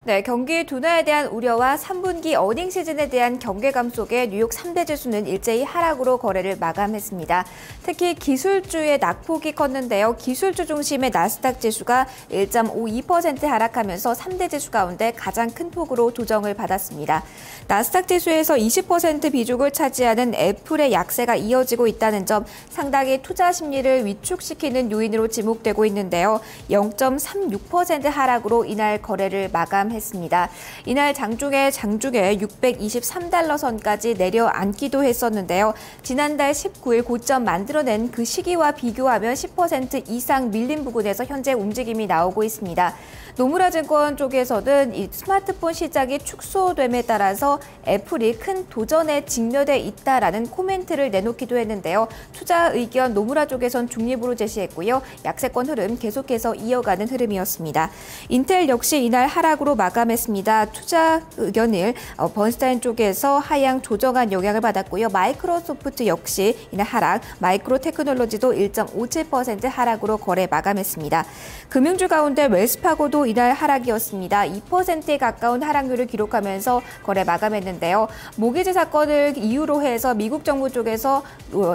네, 경기 둔화에 대한 우려와 3분기 어닝 시즌에 대한 경계감 속에 뉴욕 3대 지수는 일제히 하락으로 거래를 마감했습니다. 특히 기술주의 낙폭이 컸는데요. 기술주 중심의 나스닥 지수가 1.52% 하락하면서 3대 지수 가운데 가장 큰 폭으로 조정을 받았습니다. 나스닥 지수에서 20% 비중을 차지하는 애플의 약세가 이어지고 있다는 점 상당히 투자 심리를 위축시키는 요인으로 지목되고 있는데요. 0.36% 하락으로 이날 거래를 마감했습니다. 이날 장중에 623달러 선까지 내려앉기도 했었는데요. 지난달 19일 고점 만들어낸 그 시기와 비교하면 10% 이상 밀린 부분에서 현재 움직임이 나오고 있습니다. 노무라 증권 쪽에서는 이 스마트폰 시장이 축소됨에 따라서 애플이 큰 도전에 직면해 있다라는 코멘트를 내놓기도 했는데요. 투자 의견 노무라 쪽에선 중립으로 제시했고요. 약세권 흐름 계속해서 이어가는 흐름이었습니다. 인텔 역시 이날 하락으로 마감했습니다. 투자 의견을 번스타인 쪽에서 하향 조정한 영향을 받았고요. 마이크로소프트 역시 이날 하락, 마이크로 테크놀로지도 1.57% 하락으로 거래 마감했습니다. 금융주 가운데 웰스파고도 이날 하락이었습니다. 2%에 가까운 하락률을 기록하면서 거래 마감했는데요. 모기지 사건을 이유로 해서 미국 정부 쪽에서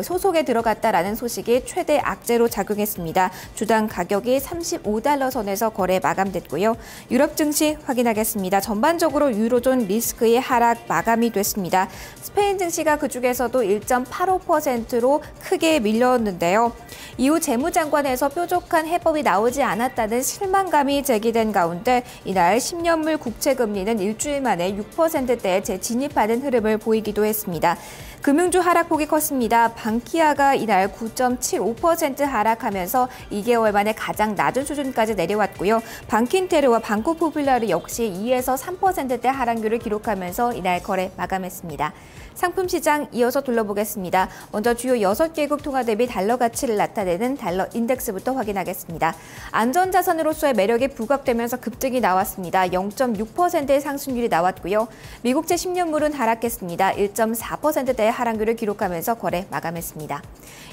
소송에 들어갔다라는 소식이 최대 악재로 작용했습니다. 주당 가격이 35달러 선에서 거래 마감됐고요. 유럽 증시 확인하겠습니다. 전반적으로 유로존 리스크의 하락 마감이 됐습니다. 스페인 증시가 그중에서도 1.85%로 크게 밀렸는데요. 이후 재무장관에서 뾰족한 해법이 나오지 않았다는 실망감이 제기된 가운데 이날 10년물 국채금리는 일주일 만에 6%대에 재진입하는 흐름을 보이기도 했습니다. 금융주 하락폭이 컸습니다. 방키아가 이날 9.75% 하락하면서 2개월 만에 가장 낮은 수준까지 내려왔고요. 방킨테르와 방코포퓰라르 역시 2에서 3%대 하락률을 기록하면서 이날 거래 마감했습니다. 상품 시장 이어서 둘러보겠습니다. 먼저 주요 6개국 통화 대비 달러 가치를 나타내는 달러 인덱스부터 확인하겠습니다. 안전자산으로서의 매력이 부각되면서 급등이 나왔습니다. 0.6%의 상승률이 나왔고요. 미국채 10년물은 하락했습니다. 1.4%대의 하락률을 기록하면서 거래 마감했습니다.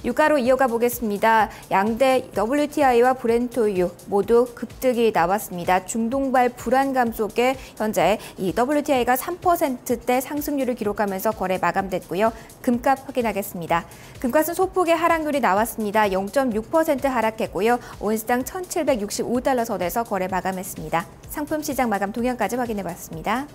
유가로 이어가 보겠습니다. 양대 WTI와 브렌트유 모두 급등이 나왔습니다. 중동발 불안감 속에 현재 이 WTI가 3%대 상승률을 기록하면서 거래 마감됐고요. 금값 확인하겠습니다. 금값은 소폭의 하락률이 나왔습니다. 0.6% 하락했고요. 온스당 1,765달러 선에서 거래 마감했습니다. 상품 시장 마감 동향까지 확인해봤습니다.